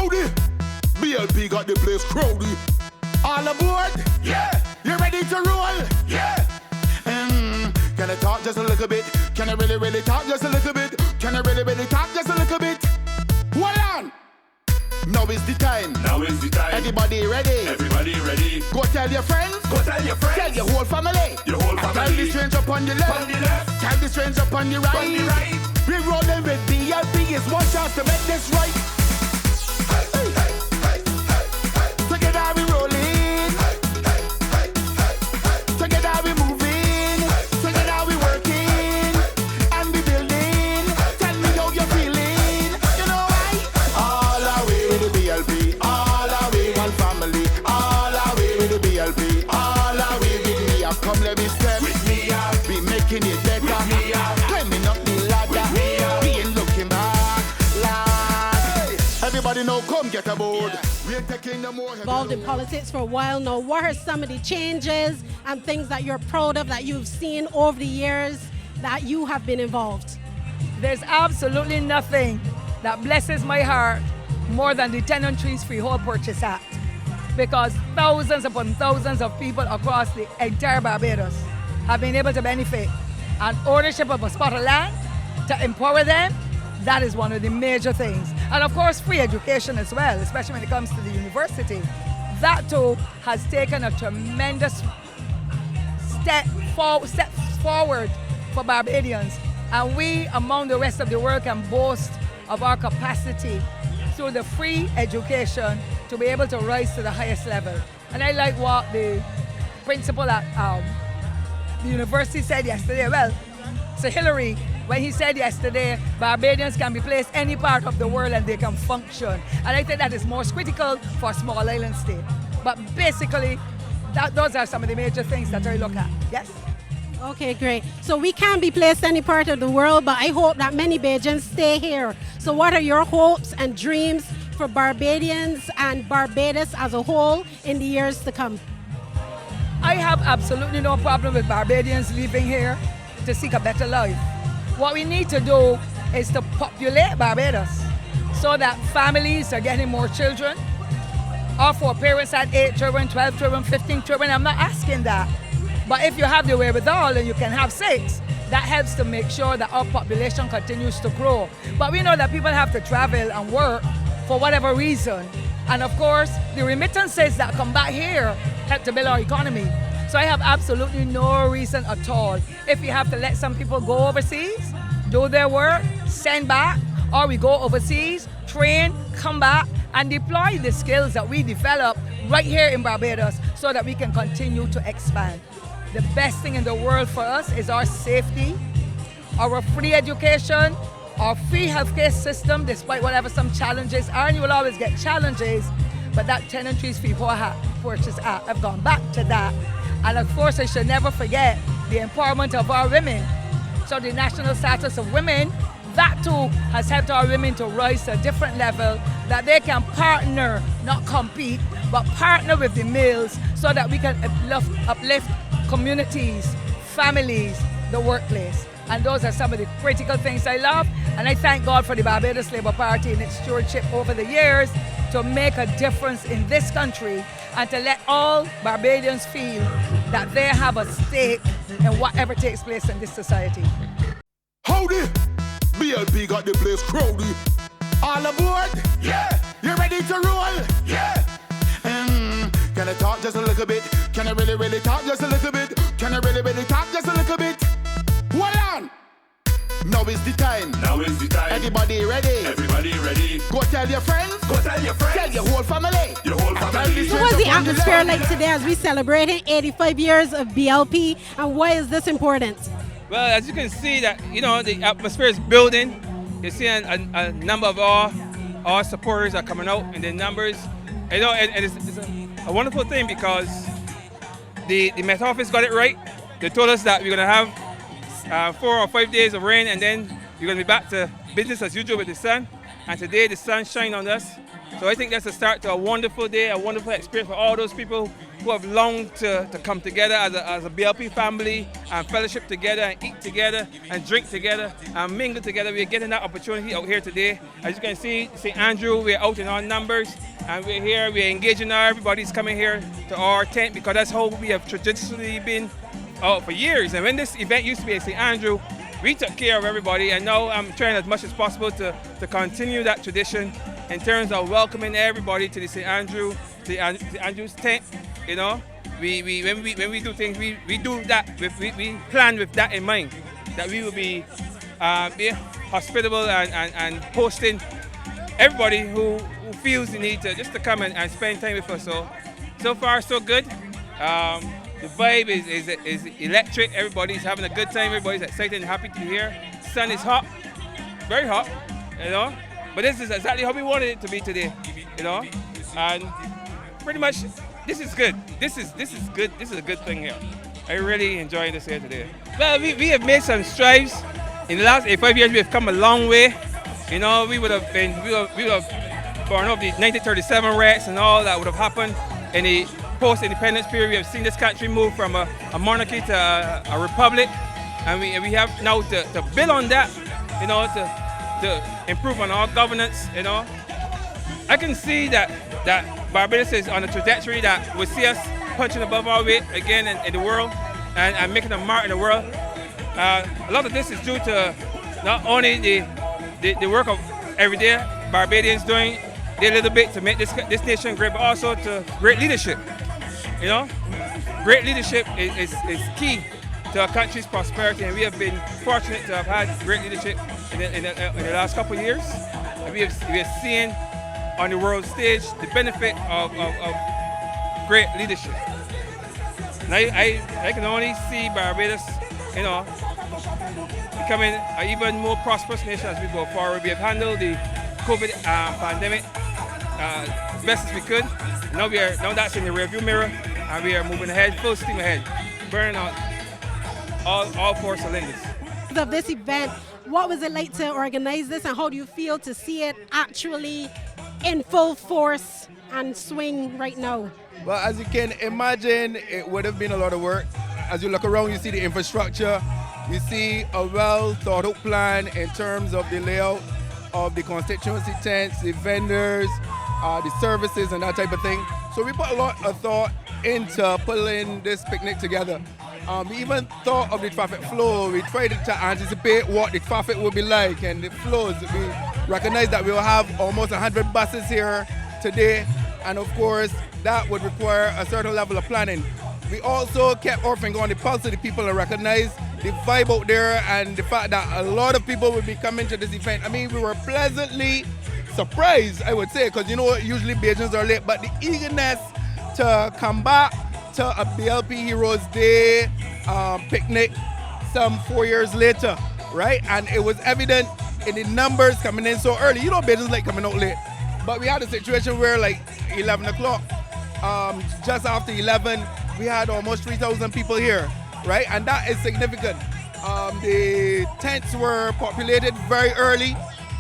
Howdy! BLP got the place crowdy. All aboard? Yeah! You ready to roll? Yeah! Can I talk just a little bit? Can I really talk just a little bit? Can I really talk just a little bit? Hold on! Now is the time. Now is the time. Everybody ready? Everybody ready. Go tell your friends. Go tell your friends. Tell your whole family. Your whole And family. tell the stranger upon the left. On the left. Tell the stranger upon the right. On the right. We rolling with BLP. It's one chance to make this right. Hey, hey, hey, hey, hey. Together we rolling. Together we moving. Together we working. And we building. Tell me how you're feeling. You know why? All our way with the BLP. All our way one family. All our way with the BLP. All our way with me. Come let me step. With me up. Be making it better. With me up. Climbing up the ladder. With me up. We ain't looking back. Lad. Everybody know, come get aboard. We're taking the more Involved in politics for a while now. What are some of the changes and things that you're proud of that you've seen over the years that you have been involved? There's absolutely nothing that blesses my heart more than the Tenant Trees Freehold Purchase Act, because thousands upon thousands of people across the entire Barbados have been able to benefit, and ownership of a spot of land to empower them, that is one of the major things. And of course, free education as well, especially when it comes to the university. That too has taken a tremendous step forward for Barbadians. And we, among the rest of the world, can boast of our capacity through the free education to be able to rise to the highest level. And I like what the principal at the university said yesterday. Well, so Hillary, when he said yesterday, Barbadians can be placed any part of the world and they can function. And I think that is most critical for a small island state. But basically, those are some of the major things that I look at. Yes? Okay, great. So we can be placed any part of the world, but I hope that many Bajans stay here. So what are your hopes and dreams for Barbadians and Barbados as a whole in the years to come? I have absolutely no problem with Barbadians leaving here to seek a better life. What we need to do is to populate Barbados so that families are getting more children. Or for parents had 8 children, 12 children, 15 children. I'm not asking that. But if you have the wherewithal and you can have 6, that helps to make sure that our population continues to grow. But we know that people have to travel and work for whatever reason. And of course, the remittances that come back here help to build our economy. So I have absolutely no reason at all. If we have to let some people go overseas, do their work, send back, or we go overseas, train, come back, and deploy the skills that we develop right here in Barbados so that we can continue to expand. The best thing in the world for us is our safety, our free education, our free healthcare system, despite whatever some challenges are, and you will always get challenges, but that Tenant Trees Freehold Purchase Act, I've gone back to that. And of course, I should never forget the empowerment of our women. So the national status of women, that too has helped our women to rise to a different level, that they can partner, not compete, but partner with the males so that we can uplift communities, families, the workplace. And those are some of the critical things I love. And I thank God for the Barbados Labour Party and its stewardship over the years to make a difference in this country and to let all Barbadians feel that they have a stake in whatever takes place in this society. Howdy! BLP got the place crowdy. All aboard? Yeah! You ready to roll? Yeah! Can I talk just a little bit? Can I really talk just a little bit? Can I really talk just a little bit? Hold on! Now is the time. Now is the time. Everybody ready? Everybody ready. Go tell your friends. Go tell your friends. Tell your whole family. Your whole family. So what's the atmosphere like today as we celebrating 85 years of BLP, and why is this important? Well, as you can see that, the atmosphere is building. You're seeing a number of our supporters are coming out in their numbers. And it's a wonderful thing because the Met Office got it right. They told us that we're going to have 4 or 5 days of rain, and then we're going to be back to business as usual with the sun. And today the sun shined on us. So I think that's a start to a wonderful day, a wonderful experience for all those people who have longed to come together as a BLP family and fellowship together and eat together and drink together and mingle together. We're getting that opportunity out here today. As you can see, St. Andrew, we're out in our numbers and we're here, we're engaging now. Everybody's coming here to our tent because that's how we have traditionally been for years. And when this event used to be at St. Andrew, we took care of everybody, and now I'm trying as much as possible to continue that tradition in terms of welcoming everybody to the St. Andrew's tent. You know, when we do things, we do that. We plan with that in mind, that we will be hospitable and hosting everybody who feels the need to come and spend time with us. So far so good. The vibe is electric. Everybody's having a good time. Everybody's excited and happy to be here. Sun is hot, very hot, you know. But this is exactly how we wanted it to be today, you know. And pretty much, this is good. This is good. This is a good thing here. I really enjoy this here today. Well, we have made some strides in the last 5 years. We have come a long way. You know, we would have borne up the 1937 riots and all that would have happened in the post-independence period. We have seen this country move from a monarchy to a republic, and we have now to build on that, you know, to improve on our governance, you know. I can see that Barbados is on a trajectory that will see us punching above our weight again in the world and making a mark in the world. A lot of this is due to not only the work of everyday Barbadians doing their little bit to make this nation great, but also to great leadership. You know, great leadership is key to our country's prosperity, and we have been fortunate to have had great leadership in the last couple of years. And we have seen on the world stage the benefit of great leadership. And I can only see Barbados, you know, becoming an even more prosperous nation as we go forward. We have handled the COVID pandemic as best as we could. Now that's in the rearview mirror, and we are moving ahead, full steam ahead, burning out all 4 cylinders. Of this event, what was it like to organize this, and how do you feel to see it actually in full force and swing right now? Well, as you can imagine, it would have been a lot of work. As you look around, you see the infrastructure, you see a well thought out plan in terms of the layout of the constituency tents, the vendors, the services and that type of thing. So we put a lot of thought into pulling this picnic together. We even thought of the traffic flow. We tried to anticipate what the traffic would be like and the flows. We recognize that we will have almost 100 buses here today, and of course that would require a certain level of planning. We also kept our finger on the pulse of the people and recognize the vibe out there and the fact that a lot of people would be coming to this event. I mean, we were pleasantly surprised, I would say, because you know usually Bajans are late, but the eagerness to come back to a BLP Heroes Day picnic some 4 years later, right? And it was evident in the numbers coming in so early. You know Bajans like coming out late, but we had a situation where like 11 o'clock, just after 11, we had almost 3,000 people here, right? And that is significant. The tents were populated very early,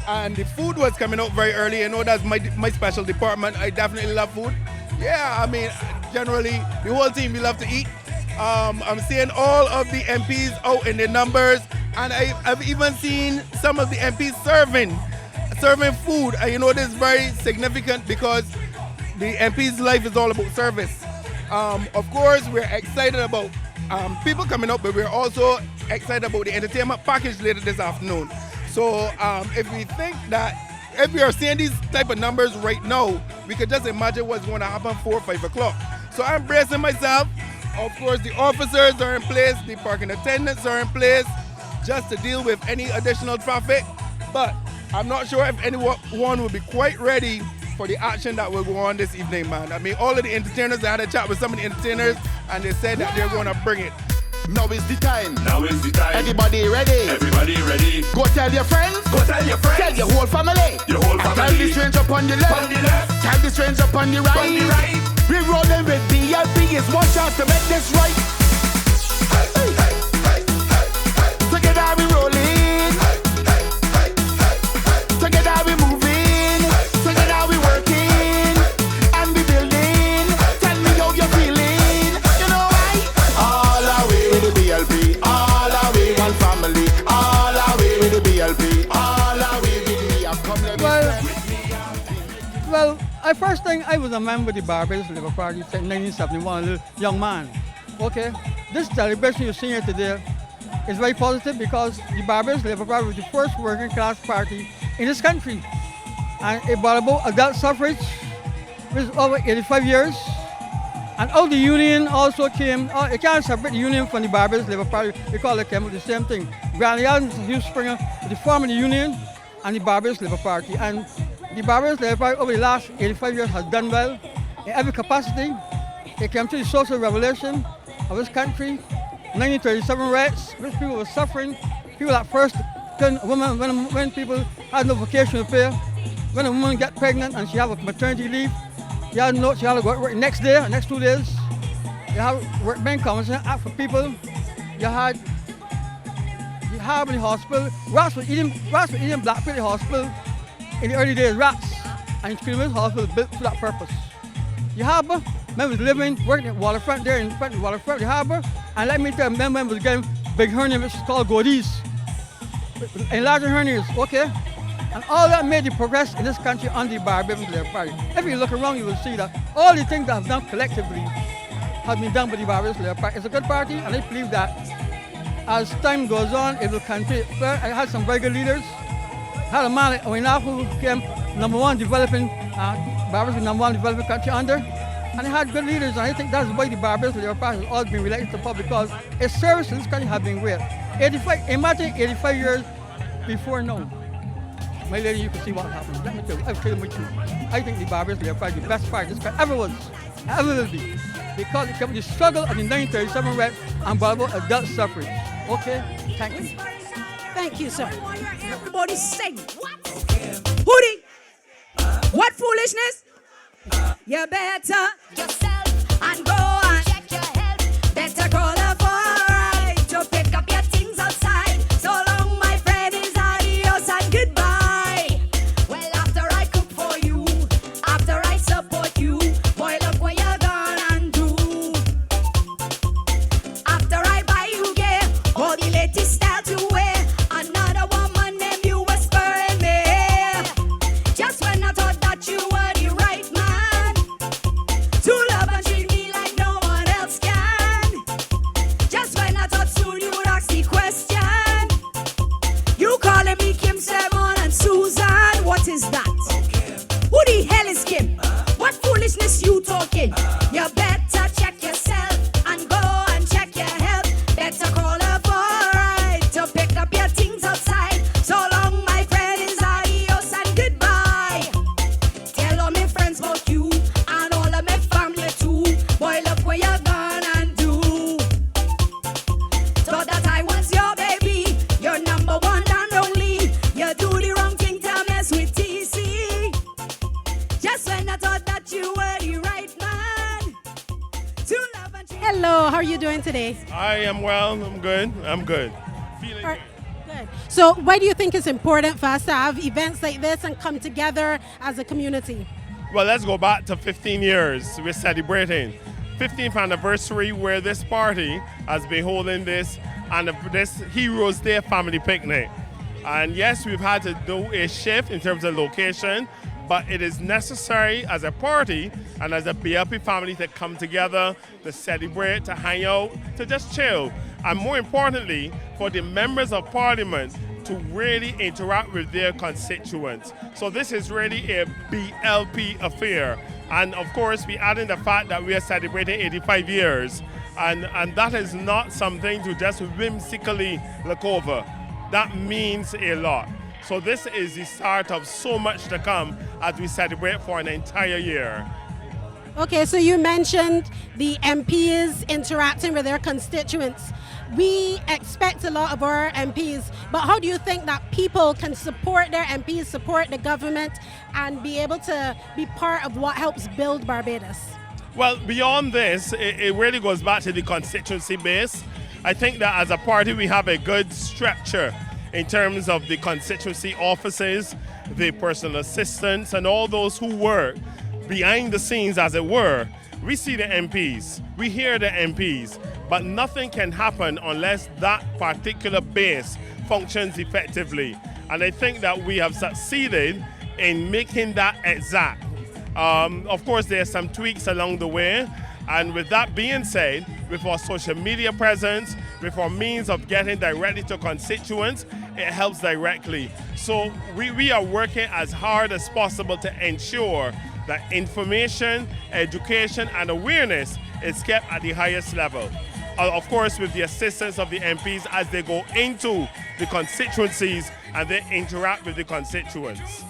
and the food was coming out very early. You know, that's my special department. I definitely love food. Yeah, I mean, generally, the whole team, we love to eat. I'm seeing all of the MPs out in the numbers, and I've even seen some of the MPs serving food. And you know, this is very significant because the MP's life is all about service. Of course, we're excited about people coming up, but we're also excited about the entertainment package later this afternoon. So if we think that, if we are seeing these type of numbers right now, we could just imagine what's going to happen 4 or 5 o'clock. So I'm bracing myself. Of course, the officers are in place, the parking attendants are in place, just to deal with any additional traffic. But I'm not sure if anyone will be quite ready for the action that will go on this evening, man. I mean, all of the entertainers, I had a chat with some of the entertainers, and they said that they're going to bring it. Now is the time. Now is the time. Everybody ready? Everybody ready. Go tell your friends. Go tell your friends. Tell your whole family. Your whole And family. tell the stranger upon the left. On the left. Tell the stranger upon the right. On the right. We rolling with BLP. It's one chance to make this right. Hey, hey, hey, hey, hey, hey. Together we rolling. Hey, hey, hey, hey, hey. Together we moving. Together we working. And we building. Tell me how you're feeling. first thing, I was a member of the Barbados Labour Party since 1971, a little young man. Okay, this celebration you're seeing here today is very positive because the Barbados Labour Party was the first working class party in this country. And it brought about adult suffrage, which is over 85 years. And all the union also came, you can't separate the union from the Barbados Labour Party because they came with the same thing. Grantley and Hugh Springer, the form of the union and the Barbados Labour Party. And the Barbados Labour Party over the last 85 years has done well in every capacity. It came to the social revolution of this country, 1937 riots, which people were suffering. People at first couldn't, when people had no vacation pay, when a woman got pregnant and she had a maternity leave, she had to go to work next day, next 2 days. You have work bank conversation act for people. You had the Harmony Hospital. Rats were eating Black people in the hospital in the early days, rats. And Screamers Hospital was built for that purpose. The harbour, men was living, working at the waterfront there in front of the waterfront, the harbour. And let me tell you, men was getting big hernias, which is called goatees. Enlarging hernias, okay? And all that made the progress in this country under the Barbados Labour Party. If you look around, you will see that all the things that have done collectively have been done by the Barbados Labour Party. It's a good party, and I believe that as time goes on, it will continue. I had some very good leaders. I had a man like Oina who became #1 developing, Barbados #1 developing country under. And they had good leaders, and I think that's why the Barbados Labour Party has always been elected to the public, because its service in this country has been great. Imagine 85 years before now. My lady, you can see what happened. Let me tell you, I've told you the truth. I think the Barbados Labour Party is the best party this country ever was, ever will be. Because it kept the struggle of the 1937 rep and brought about adult suffrage. Okay? Thank you. Thank you, sir. Everybody sing. What? Hootie. What foolishness? You better yourself and go and check your head. Better call her for a ride to pick up your things outside. So long, my friend, is adios and goodbye. Well, after I cook for you, after I support you, boy, look what you're gonna do. After I buy you gear, all the latest style to wear, another woman named you whispering me. Just when I thought that you were the right man to love and treat me like no one else can. Just when I thought soon you would ask the question, you calling me Kim, Simon, and Susan. What is that? Who the hell is Kim? What foolishness you talking? You better check yourself and go and check your health. Better call her for a ride to pick up your things outside. So long, my friend, is adios and goodbye. Tell all my friends about you and all of my family too. Boy, look what you're gonna do. Thought that I was your baby, your #1 and only. You do the wrong thing to mess with TC. Just when I thought that you were the right man to love and treat. Hello, how are you doing today? I am well. I'm good. Feeling All right, good. good. So why do you think it's important for us to have events like this and come together as a community? Well, let's go back to 15 years. We're celebrating 15th anniversary where this party has been holding this Heroes Day family picnic. And yes, we've had to do a shift in terms of location, but it is necessary as a party and as a BLP family to come together, to celebrate, to hang out, to just chill. And more importantly, for the members of parliament to really interact with their constituents. So this is really a BLP affair. And of course, we add in the fact that we are celebrating 85 years. And that is not something to just whimsically look over. That means a lot. So this is the start of so much to come as we celebrate for an entire year. Okay, so you mentioned the MPs interacting with their constituents. We expect a lot of our MPs, but how do you think that people can support their MPs, support the government, and be able to be part of what helps build Barbados? Well, beyond this, it really goes back to the constituency base. I think that as a party, we have a good structure in terms of the constituency offices, the personal assistants, and all those who work behind the scenes, as it were. We see the MPs, we hear the MPs, but nothing can happen unless that particular base functions effectively. And I think that we have succeeded in making that exact. Of course, there's some tweaks along the way. And with that being said, with our social media presence, with our means of getting directly to constituents, it helps directly. So we are working as hard as possible to ensure that information, education, and awareness is kept at the highest level. Of course, with the assistance of the MPs as they go into the constituencies and they interact with the constituents.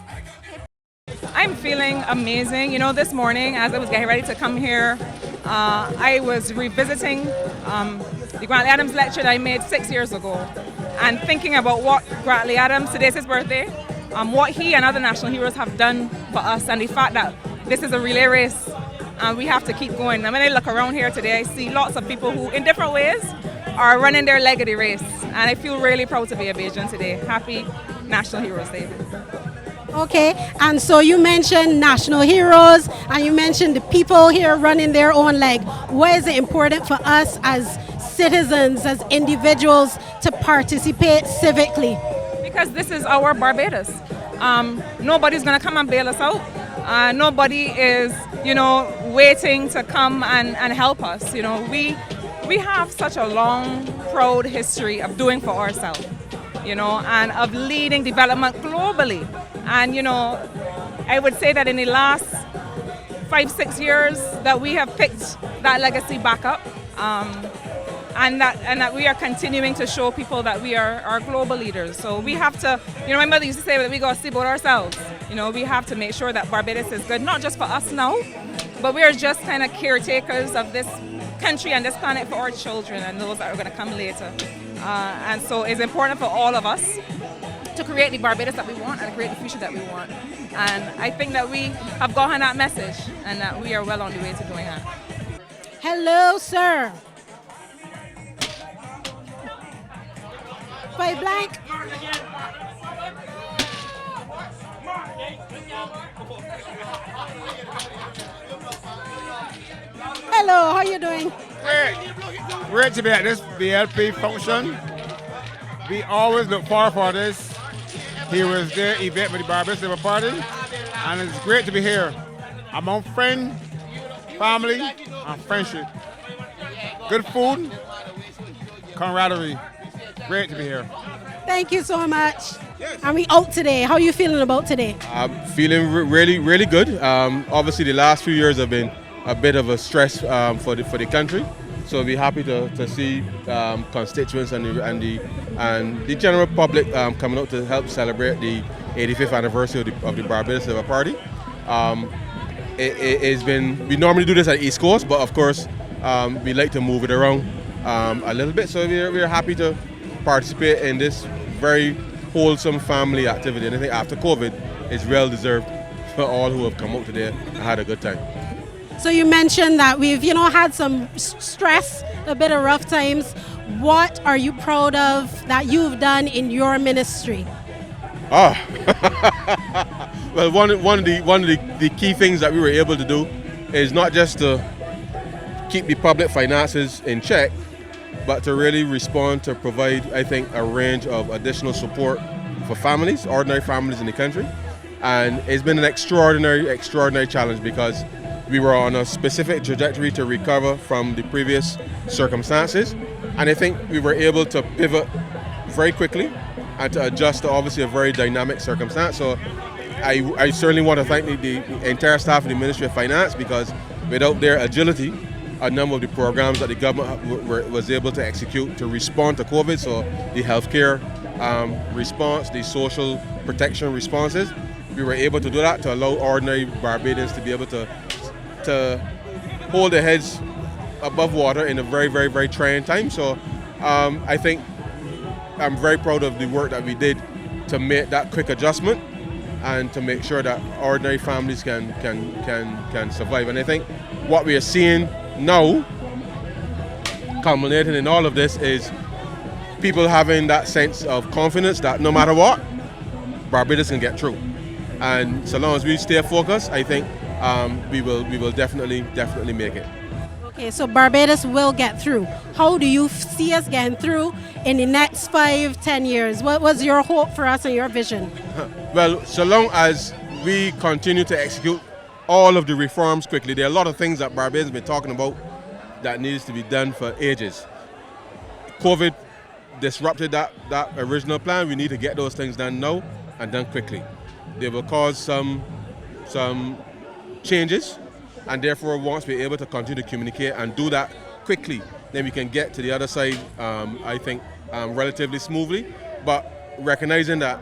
I'm feeling amazing. You know, this morning as I was getting ready to come here, I was revisiting the Grantley Adams lecture that I made 6 years ago and thinking about what Grantley Adams, today's his birthday, what he and other national heroes have done for us, and the fact that this is a relay race and we have to keep going. And when I look around here today, I see lots of people who in different ways are running their leg of the race, and I feel really proud to be a Bajan today. Happy National Heroes Day. Okay, and so you mentioned national heroes and you mentioned the people here running their own leg. Why is it important for us as citizens, as individuals, to participate civically? Because this is our Barbados. Nobody's going to come and bail us out. Nobody is, waiting to come and help us. We have such a long, proud history of doing for ourselves, and of leading development globally. And, I would say that in the last 5-6 years that we have picked that legacy back up, and that we are continuing to show people that we are global leaders. So we have to, my mother used to say that we got to see about ourselves. We have to make sure that Barbados is good, not just for us now, but we are just kind of caretakers of this country and this planet for our children and those that are going to come later. And so it's important for all of us to create the Barbados that we want and create the future that we want. And I think that we have gotten that message and that we are well on the way to doing that. Hello, sir. Point blank. Hello, how you doing? Great to be at this BLP function. We always look forward for this. He was there event with the Barbados Labour Party, and it's great to be here among friends, family, and friendship. Good food, camaraderie. Great to be here. Thank you so much. And we out today. How are you feeling about today? I'm feeling really good. Obviously, the last few years have been a bit of a stress for the country. So we're happy to see constituents and the general public coming out to help celebrate the 85th anniversary of the Barbados Labour Party. It's been, we normally do this at East Coast, but of course we like to move it around a little bit. So we're happy to participate in this very wholesome family activity. And I think after COVID, it's well deserved for all who have come out today and had a good time. So you mentioned that we've, had some stress, a bit of rough times. What are you proud of that you've done in your ministry? Well, one of the key things that we were able to do is not just to keep the public finances in check, but to really respond to provide, I think, a range of additional support for families, ordinary families in the country. And it's been an extraordinary challenge because we were on a specific trajectory to recover from the previous circumstances. And I think we were able to pivot very quickly and to adjust to obviously a very dynamic circumstance. So I certainly want to thank the entire staff of the Ministry of Finance, because without their agility, a number of the programs that the government was able to execute to respond to COVID, so the healthcare response, the social protection responses, we were able to do that to allow ordinary Barbadians to be able to hold their heads above water in a very trying time. So I think I'm very proud of the work that we did to make that quick adjustment and to make sure that ordinary families can survive. And I think what we are seeing now, culminating in all of this, is people having that sense of confidence that no matter what, Barbados can get through. And so long as we stay focused, I think we will definitely make it. Okay, so Barbados will get through. How do you see us getting through in the next 5-10 years? What was your hope for us and your vision? Well, so long as we continue to execute all of the reforms quickly. There are a lot of things that Barbados has been talking about that needs to be done for ages. COVID disrupted that original plan. We need to get those things done now and done quickly. They will cause some changes, and therefore once we're able to continue to communicate and do that quickly, then we can get to the other side, I think, relatively smoothly. But recognizing that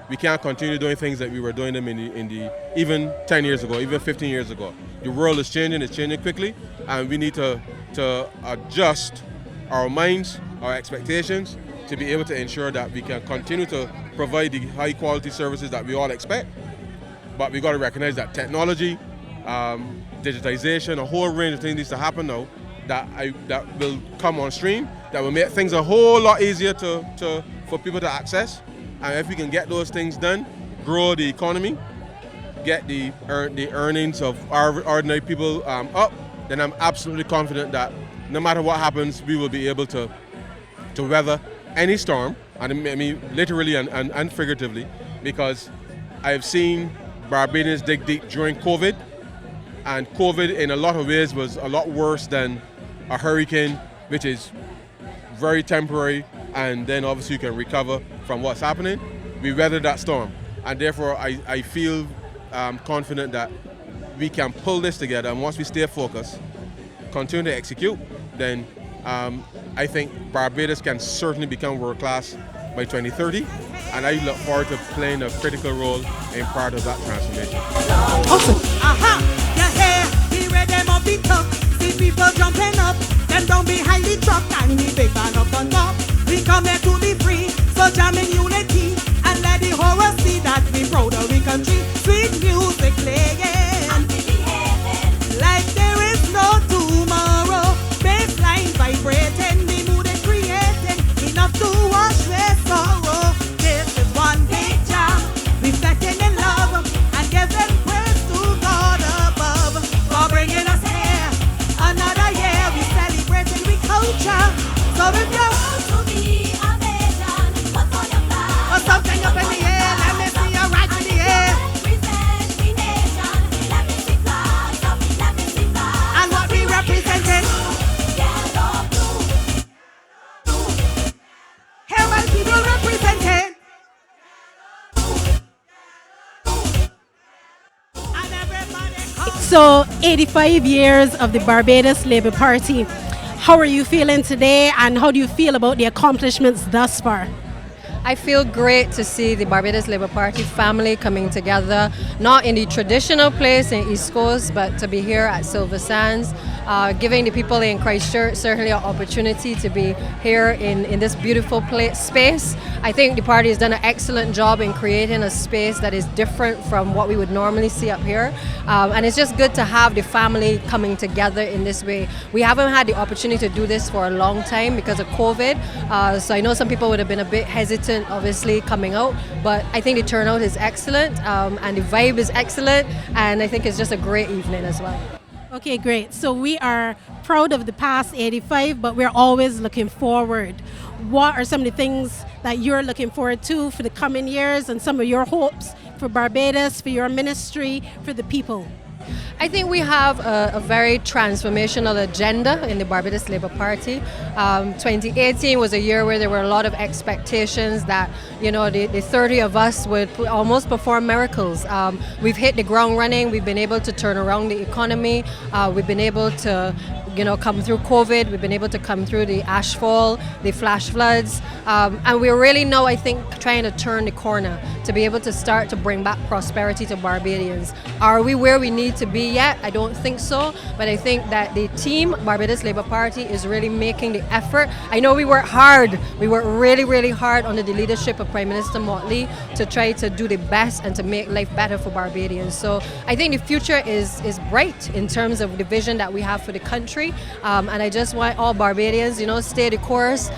we can't continue doing things that we were doing them in the even 10 years ago, even 15 years ago. The world is changing, it's changing quickly, and we need to adjust our minds, our expectations, to be able to ensure that we can continue to provide the high quality services that we all expect. But we got to recognize that technology, digitization, a whole range of things needs to happen now that will come on stream, that will make things a whole lot easier for people to access. And if we can get those things done, grow the economy, get the earnings of our ordinary people up, then I'm absolutely confident that no matter what happens, we will be able to weather any storm, and I mean literally and figuratively, because I've seen Barbadians dig deep during COVID, and COVID in a lot of ways was a lot worse than a hurricane, which is very temporary, and then obviously you can recover from what's happening. We weathered that storm, and therefore I feel confident that we can pull this together, and once we stay focused, continue to execute, then I think Barbados can certainly become world class by 2030, and I look forward to playing a critical role in part of that transformation. Awesome. You hear the rhythm of the talk. See people jumping up, them don't be highly trucked, and we big man up on top. We come here to be free, so jam in unity, and let the horror see that we proud of the country. Sweet music playing, like there is no tomorrow. Bassline vibrating, the mood is creating, enough to wash their sorrow. This is one big jam, reflecting in love, and giving praise to God above for bringing us here. Another year we celebrating we culture. So if you want to be a Bajan, what's on your plan? Put something up in the air, let me see you right in the air. Represent the nation, let me see flags up, let me see flags. And what we representing? Yellow, blue. Here my people representing. And everybody come. So 85 years of the Barbados Labour Party. How are you feeling today, and how do you feel about the accomplishments thus far? I feel great to see the Barbados Labour Party family coming together, not in the traditional place in East Coast, but to be here at Silver Sands, giving the people in Christchurch certainly an opportunity to be here in this beautiful space. I think the party has done an excellent job in creating a space that is different from what we would normally see up here. And it's just good to have the family coming together in this way. We haven't had the opportunity to do this for a long time because of COVID. So I know some people would have been a bit hesitant obviously coming out, but I think the turnout is excellent, and the vibe is excellent, and I think it's just a great evening as well. Okay, great. So we are proud of the past 85, but we're always looking forward. What are some of the things that you're looking forward to for the coming years, and some of your hopes for Barbados, for your ministry, for the people? I think we have a very transformational agenda in the Barbados Labour Party. 2018 was a year where there were a lot of expectations that, you know, the 30 of us would almost perform miracles. We've hit the ground running. We've been able to turn around the economy. We've been able to, you know, come through COVID. We've been able to come through the ashfall, the flash floods, and we're really now, I think, trying to turn the corner to be able to start to bring back prosperity to Barbadians. Are we where we need to be yet? I don't think so, but I think that the team, Barbados Labour Party, is really making the effort. I know we worked hard. We worked really, really hard under the leadership of Prime Minister Motley to try to do the best and to make life better for Barbadians. So I think the future is bright in terms of the vision that we have for the country. And I just want all Barbadians, you know, stay the course,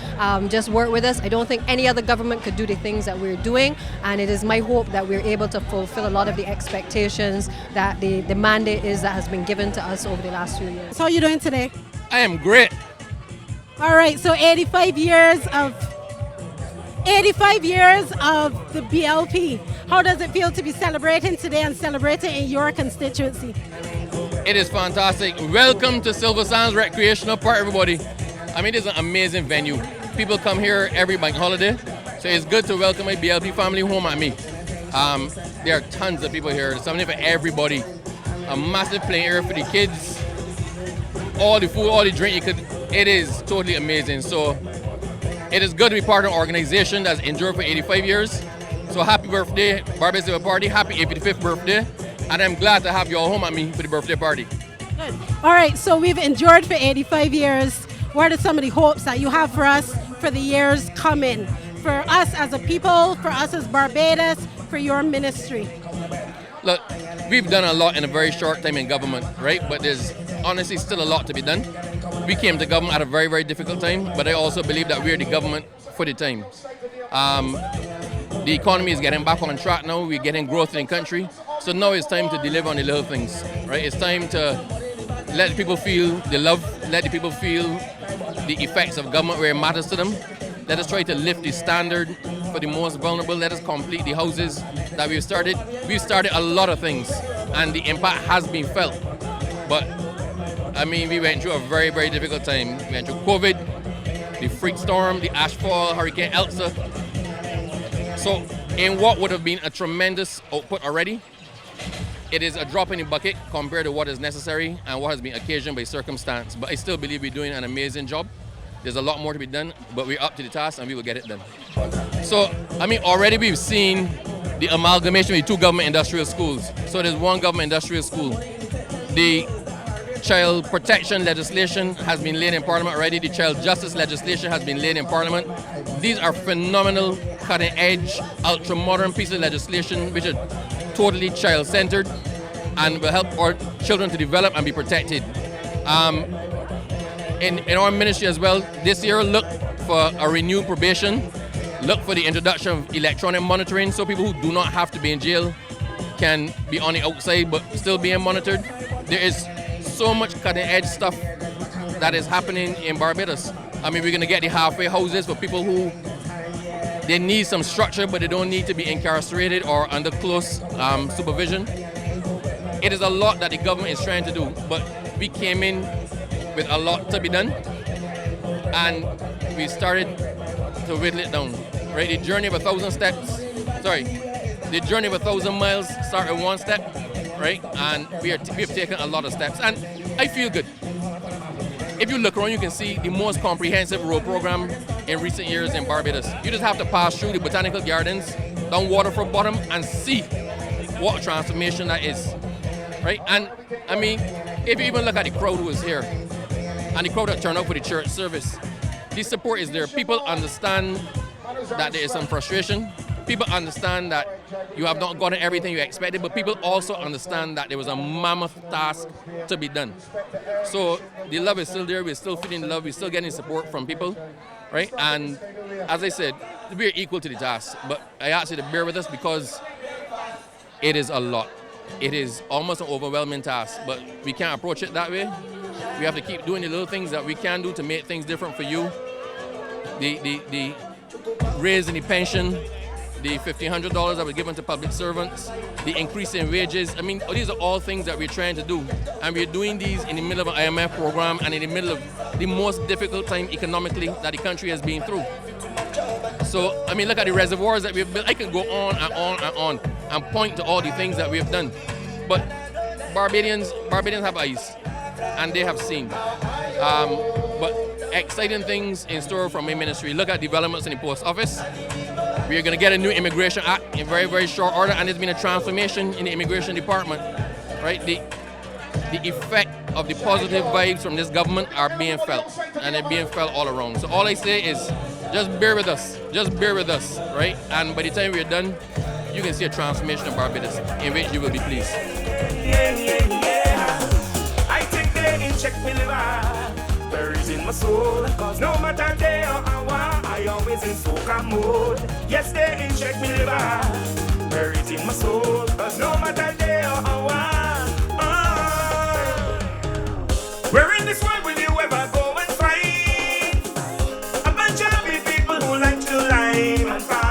just work with us. I don't think any other government could do the things that we're doing, and it is my hope that we're able to fulfill a lot of the expectations that the mandate is that has been given to us over the last few years. So how are you doing today? I am great. All right, so 85 years of 85 years of the BLP. How does it feel to be celebrating today and celebrating in your constituency? It is fantastic. Welcome to Silver Sands Recreational Park, everybody. I mean, it's an amazing venue. People come here every bank holiday, so it's good to welcome my BLP family home at me. There are tons of people here. There's something for everybody. A massive playing area for the kids. All the food, all the drink you could. It is totally amazing. So it is good to be part of an organization that's endured for 85 years. So happy birthday, Barbados Labour Party. Happy 85th birthday. And I'm glad to have you all home at me for the birthday party. Good. All right, so we've endured for 85 years. What are some of the hopes that you have for us for the years coming? For us as a people, for us as Barbados, for your ministry? Look, we've done a lot in a very short time in government, right? But there's honestly still a lot to be done. We came to government at a very, very difficult time, but I also believe that we're the government for the times. The economy is getting back on track now. We're getting growth in the country. So now it's time to deliver on the little things, right? It's time to let the people feel the love, let the people feel the effects of government where it matters to them. Let us try to lift the standard for the most vulnerable. Let us complete the houses that we've started. We've started a lot of things, and the impact has been felt. But, I mean, we went through a very, very difficult time. We went through COVID, the freak storm, the ashfall, Hurricane Elsa. So, in what would have been a tremendous output already, it is a drop in the bucket compared to what is necessary and what has been occasioned by circumstance. But I still believe we're doing an amazing job. There's a lot more to be done, but we're up to the task and we will get it done. So, I mean, already we've seen the amalgamation of the two government industrial schools. So there's one government industrial school. The child protection legislation has been laid in Parliament already. The child justice legislation has been laid in Parliament. These are phenomenal, cutting-edge, ultra-modern pieces of legislation which are totally child-centered and will help our children to develop and be protected. In our ministry as well, this year look for a renewed probation, look for the introduction of electronic monitoring so people who do not have to be in jail can be on the outside but still being monitored. There is so much cutting-edge stuff that is happening in Barbados. I mean, we're going to get the halfway houses for people who they need some structure but they don't need to be incarcerated or under close supervision. It is a lot that the government is trying to do, but we came in with a lot to be done, and we started to whittle it down. Right, the journey of 1,000 steps. The journey of 1,000 miles started with one step, right? And we have taken a lot of steps, and I feel good. If you look around, you can see the most comprehensive road program in recent years in Barbados. You just have to pass through the botanical gardens, down Waterfront Bottom, and see what a transformation that is, right? And I mean, if you even look at the crowd who is here, and the crowd that turned out for the church service, the support is there. People understand that there is some frustration. People understand that you have not gotten everything you expected, but people also understand that there was a mammoth task to be done. So the love is still there. We're still feeling the love. We're still getting support from people, right? And as I said, we're equal to the task. But I ask you to bear with us because it is a lot. It is almost an overwhelming task, but we can't approach it that way. We have to keep doing the little things that we can do to make things different for you. The raise in the pension, the $1,500 that was given to public servants, the increase in wages. I mean, these are all things that we're trying to do. And we're doing these in the middle of an IMF program and in the middle of the most difficult time economically that the country has been through. So, I mean, look at the reservoirs that we've built. I can go on and on and on and point to all the things that we've done. But Barbadians have eyes, and they have seen. But exciting things in store from my ministry. Look at developments in the post office. We are going to get a new immigration act in very, very short order, and there's been a transformation in the immigration department. Right, the effect of the positive vibes from this government are being felt, and they're being felt all around. So all I say is, just bear with us, right? And by the time we're done, you can see a transformation of Barbados in which you will be pleased. I think they in check me liver, buried in my soul. Cause no matter day or hour, I always in soca mode. Yes, they in check me liver, buried in my soul. Cause no matter day or hour, where in this world will you ever go and fight? A bunch of people who like to lie and fight.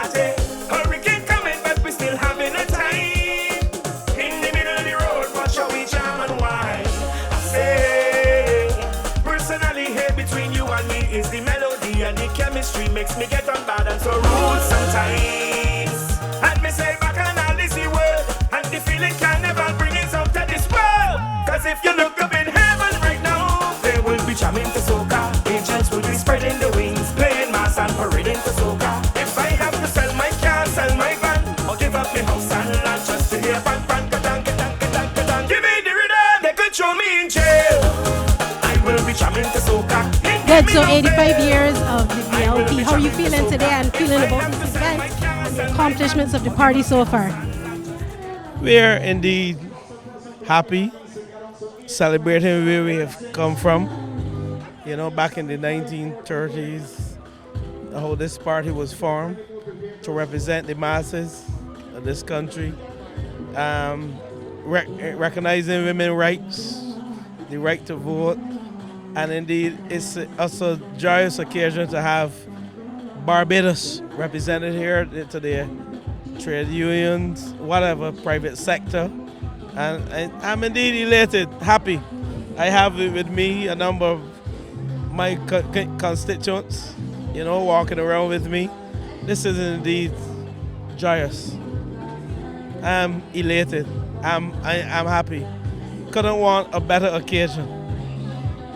give up my house and land just to hear pan pan ka-tan, ka-tan, ka-tan, ka-tan. Give me the rhythm, they could throw me in jail. I will be jamming to soca. Good, so 85 years of the BLP. How are you feeling today and feeling about this event and the accomplishments of the party so far? We're indeed happy, celebrating where we have come from. You know, back in the 1930s, how this party was formed to represent the masses of this country, recognizing women's rights, the right to vote, and indeed it's also a joyous occasion to have Barbados represented here to the trade unions, whatever, private sector. And I'm indeed elated, happy. I have with me a number of my constituents, you know, walking around with me. This is indeed joyous. I'm elated. I'm happy. Couldn't want a better occasion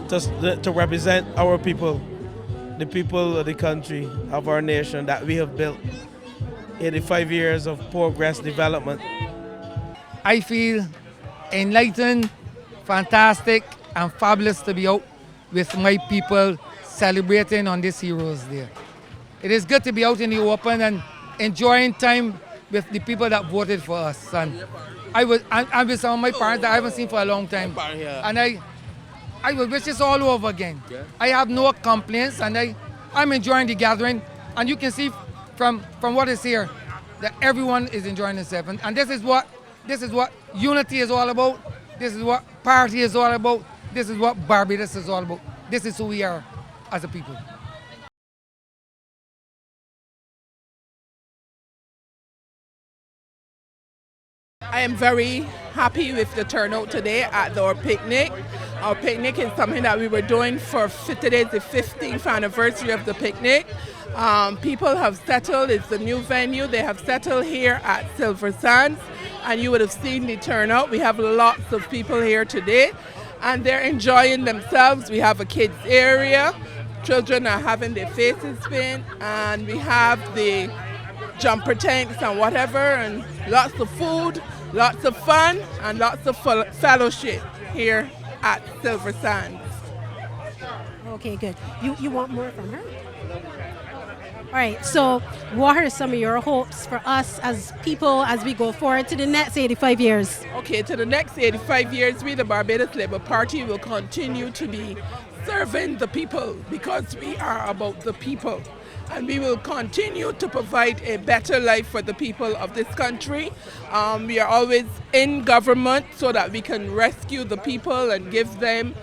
to represent our people, the people of the country, of our nation that we have built. 85 years of progress, development. I feel enlightened, fantastic, and fabulous to be out with my people celebrating on this Heroes Day. It is good to be out in the open and enjoying time with the people that voted for us. And I'm with some of my parents that I haven't seen for a long time. And I will wish this all over again. I have no complaints, and I'm enjoying the gathering. And you can see from what is here that everyone is enjoying themselves. And this is what unity is all about. This is what party is all about. This is what Barbados is all about. This is who we are as a people. I am very happy with the turnout today at our picnic. Our picnic is something that we were doing for today is the 15th anniversary of the picnic. People have settled, it's a new venue, they have settled here at Silver Sands, and you would have seen the turnout. We have lots of people here today and they're enjoying themselves. We have a kids area, children are having their faces painted, and we have the jumper tanks and whatever, and lots of food, lots of fun, and lots of fellowship here at Silver Sands. Okay, good. You want more from her? All right, so what are some of your hopes for us as people as we go forward to the next 85 years? Okay, to the next 85 years, we, the Barbados Labour Party, will continue to be serving the people because we are about the people. And we will continue to provide a better life for the people of this country. We are always in government so that we can rescue the people and give them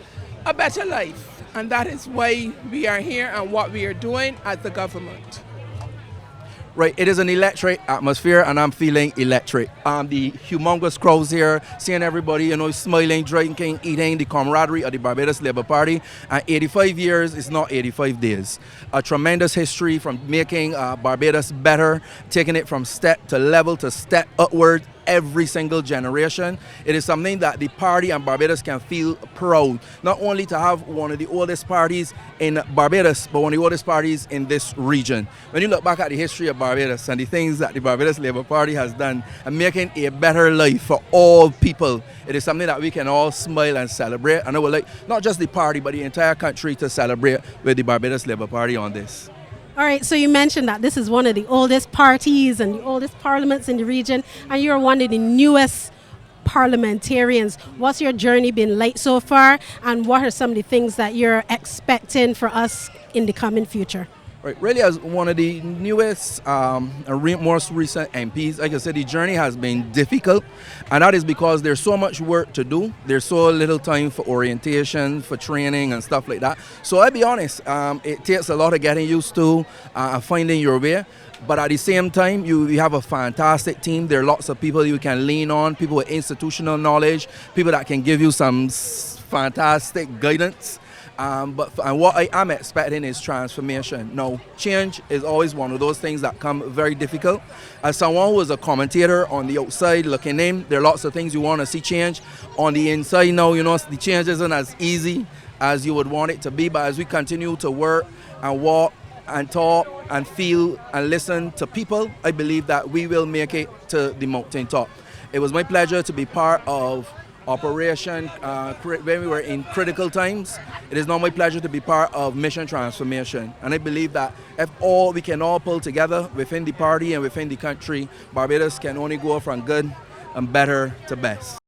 a better life. And that is why we are here and what we are doing as the government. Right, it is an electric atmosphere and I'm feeling electric. The humongous crowds here, seeing everybody, you know, smiling, drinking, eating, the camaraderie of the Barbados Labour Party. And 85 years is not 85 days. A tremendous history from making Barbados better, taking it from step to level to step upward every single generation. It is something that the party and Barbados can feel proud, not only to have one of the oldest parties in Barbados, but one of the oldest parties in this region. When you look back at the history of Barbados and the things that the Barbados Labour Party has done and making a better life for all people, it is something that we can all smile and celebrate. And I would like not just the party, but the entire country to celebrate with the Barbados Labour Party on this. All right, so you mentioned that this is one of the oldest parties and the oldest parliaments in the region, and you're one of the newest parliamentarians. What's your journey been like so far, and what are some of the things that you're expecting for us in the coming future? Right, really, as one of the newest most recent MPs, like I said, the journey has been difficult, and that is because there's so much work to do. There's so little time for orientation, for training and stuff like that. So I'll be honest, it takes a lot of getting used to finding your way. But at the same time, you have a fantastic team. There are lots of people you can lean on, people with institutional knowledge, people that can give you some fantastic guidance. And what I am expecting is transformation. Now, change is always one of those things that come very difficult. As someone who is a commentator on the outside looking in, there are lots of things you want to see change. On the inside now, you know, the change isn't as easy as you would want it to be. But as we continue to work and walk and talk and feel and listen to people, I believe that we will make it to the mountaintop. It was my pleasure to be part of Operation when we were in critical times. It is now my pleasure to be part of Mission Transformation. And I believe that if we can all pull together within the party and within the country, Barbados can only go from good and better to best.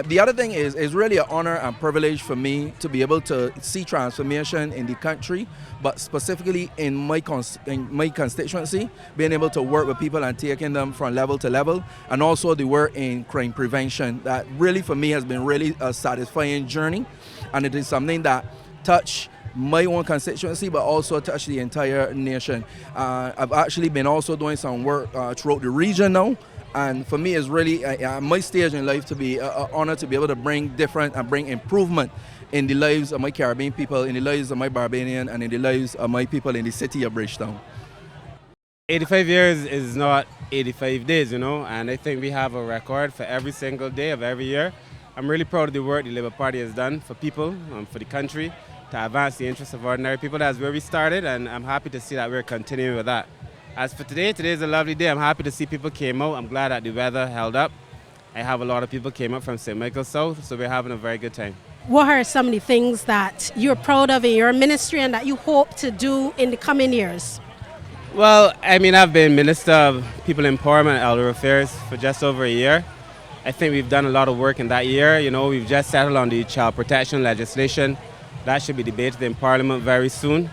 The other thing is really an honor and privilege for me to be able to see transformation in the country, but specifically in my constituency, being able to work with people and taking them from level to level, and also the work in crime prevention. That really for me has been really a satisfying journey, and it is something that touched my own constituency, but also touched the entire nation. I've actually been also doing some work throughout the region now. And for me, it's really my stage in life to be an honor to be able to bring different and bring improvement in the lives of my Caribbean people, in the lives of my Barbadian, and in the lives of my people in the city of Bridgetown. 85 years is not 85 days, you know, and I think we have a record for every single day of every year. I'm really proud of the work the Labour Party has done for people, for the country, to advance the interests of ordinary people. That's where we started, and I'm happy to see that we're continuing with that. As for today is a lovely day. I'm happy to see people came out. I'm glad that the weather held up. I have a lot of people came up from St. Michael South, so we're having a very good time. What are some of the things that you're proud of in your ministry and that you hope to do in the coming years? Well, I mean, I've been Minister of People Empowerment and Elder Affairs for just over a year. I think we've done a lot of work in that year. You know, we've just settled on the child protection legislation. That should be debated in Parliament very soon.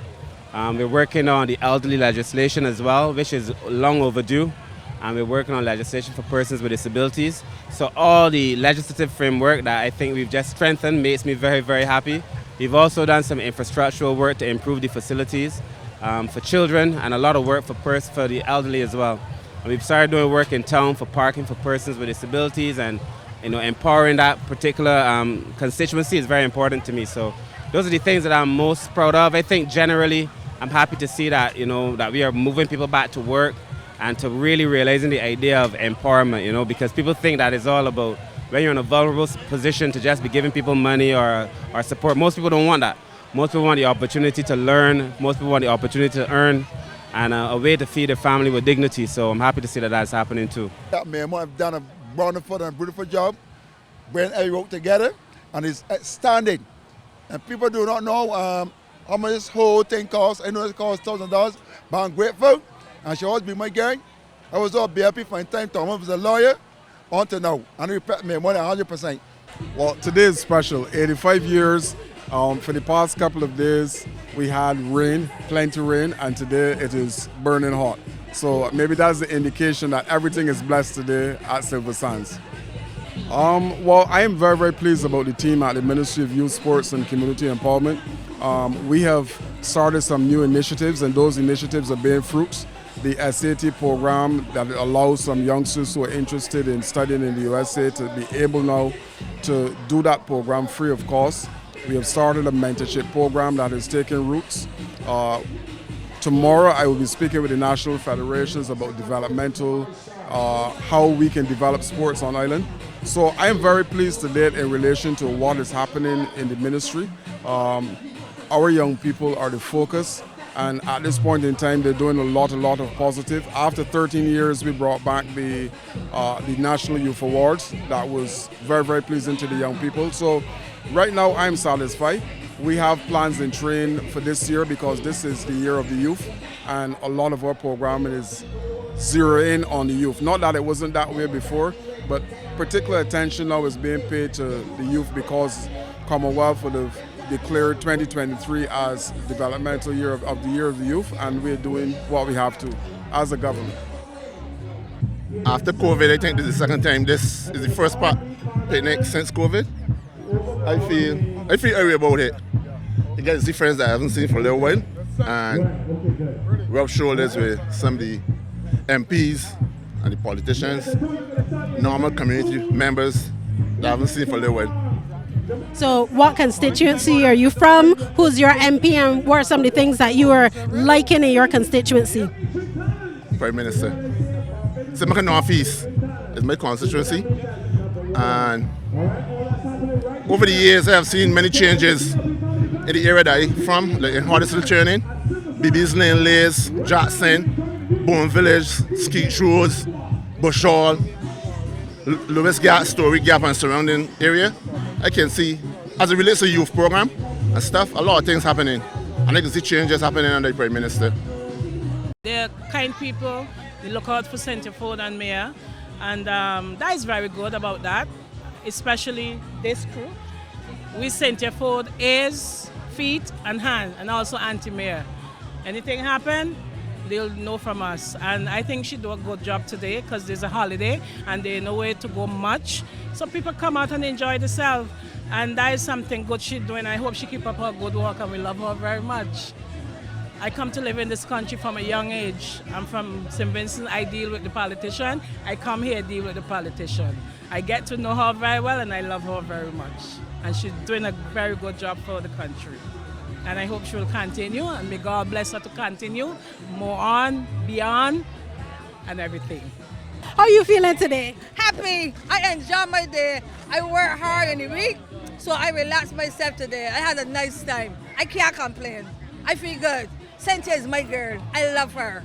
We're working on the elderly legislation as well, which is long overdue. And we're working on legislation for persons with disabilities. So all the legislative framework that I think we've just strengthened makes me very, very happy. We've also done some infrastructural work to improve the facilities for children, and a lot of work for the elderly as well. And we've started doing work in town for parking for persons with disabilities, and empowering that particular constituency is very important to me. So those are the things that I'm most proud of. I think generally I'm happy to see that, that we are moving people back to work and to really realizing the idea of empowerment, because people think that it's all about when you're in a vulnerable position to just be giving people money or support. Most people don't want that. Most people want the opportunity to learn. Most people want the opportunity to earn and a way to feed their family with dignity. So I'm happy to see that that's happening too. That man have done a wonderful and beautiful job bringing everyone together, and it's outstanding. And people do not know how much this whole thing costs. I know it costs $1,000, but I'm grateful, and she always be my gang. I was all BLP for a time. Thomas was a lawyer until now, and I respect my money 100%. Well, today is special. 85 years. For the past couple of days, we had rain, plenty rain, and today it is burning hot. So maybe that's the indication that everything is blessed today at Silver Sands. Well, I am very, very pleased about the team at the Ministry of Youth, Sports and Community Empowerment. We have started some new initiatives, and those initiatives are bearing fruits. The SAT program that allows some youngsters who are interested in studying in the USA to be able now to do that program free of cost. We have started a mentorship program that is taking roots. Tomorrow I will be speaking with the national federations about developmental, how we can develop sports on island. So I am very pleased today in relation to what is happening in the ministry. Our young people are the focus, and at this point in time they're doing a lot of positive. After 13 years we brought back the National Youth Awards. That was very, very pleasing to the young people. So right now I'm satisfied. We have plans in train for this year because this is the year of the youth, and a lot of our programming is zeroing in on the youth. Not that it wasn't that way before, but particular attention now is being paid to the youth because Commonwealth would have declared 2023 as developmental year of the year of the youth, and we're doing what we have to as a government. After COVID, I think this is the second time. This is the first picnic since COVID. I feel angry about it. You get to see friends that I haven't seen for a little while, and rub shoulders with some of the MPs and the politicians, normal community members that I haven't seen for a little while. So what constituency are you from? Who's your MP, and what are some of the things that you are liking in your constituency? Prime Minister. Simaka Northeast is my constituency, and over the years I have seen many changes in the area that I'm from, like in horizontal training, BB's Lane Lays, Jackson, Bone Village, Skeet Roads, Bushall, Lewis Gap, Story Gap and surrounding area. I can see, as it relates to youth program and stuff, a lot of things happening. And I can see changes happening under the Prime Minister. They're kind people, they look out for Centerfold and Mayor, and that is very good about that, especially this crew. We Centerfold ears, feet and hands, and also anti-mayor. Anything happen, they'll know from us. And I think she do a good job today because there's a holiday and there's no way to go much. So people come out and enjoy themselves. And that is something good she's doing. I hope she keep up her good work and we love her very much. I come to live in this country from a young age. I'm from St. Vincent, I deal with the politician. I come here to deal with the politician. I get to know her very well and I love her very much. And she's doing a very good job for the country. And I hope she will continue and may God bless her to continue, more on, beyond, and everything. How are you feeling today? Happy. I enjoy my day. I work hard in the week, so I relax myself today. I had a nice time. I can't complain. I feel good. Cynthia is my girl. I love her.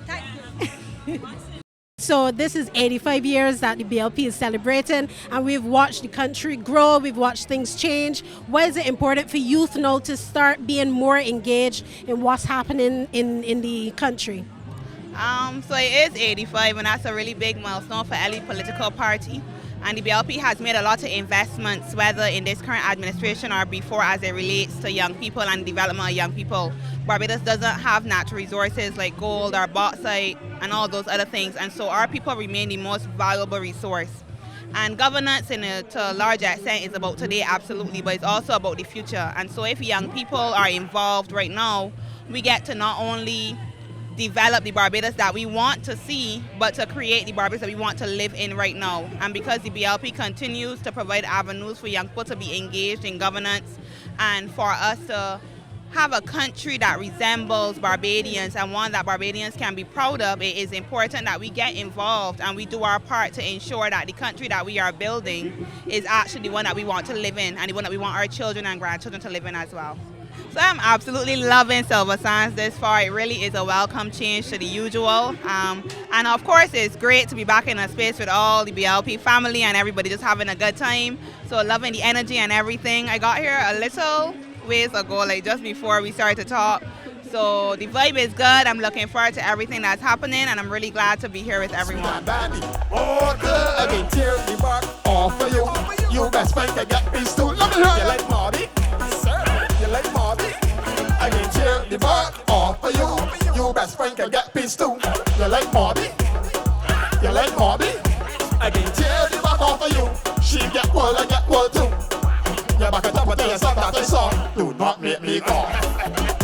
Thank you. So this is 85 years that the BLP is celebrating, and we've watched the country grow, we've watched things change. Why is it important for youth now to start being more engaged in what's happening in the country? So it is 85, and that's a really big milestone for any political party. And the BLP has made a lot of investments, whether in this current administration or before, as it relates to young people and development of young people. Barbados doesn't have natural resources like gold or bauxite and all those other things, and so our people remain the most valuable resource. And governance to a large extent is about today, absolutely, but it's also about the future. And so if young people are involved right now, we get to not only develop the Barbados that we want to see, but to create the Barbados that we want to live in right now. And because the BLP continues to provide avenues for young people to be engaged in governance and for us to have a country that resembles Barbadians and one that Barbadians can be proud of, it is important that we get involved and we do our part to ensure that the country that we are building is actually the one that we want to live in and the one that we want our children and grandchildren to live in as well. So I'm absolutely loving Silver Sands this far. It really is a welcome change to the usual. And of course, it's great to be back in a space with all the BLP family and everybody just having a good time. So loving the energy and everything. I got here a little ways ago, like just before we started to talk. So the vibe is good. I'm looking forward to everything that's happening and I'm really glad to be here with everyone. You best friend can get peace too. Let me hear you like Marty. You like Marty. I can cheer the bark off for you. You best friend can get peace too. You like Marty. You like Marty. I can cheer the bark off for you. She get well, I get well too. You back it up until you stop that I saw. Do not make me cough.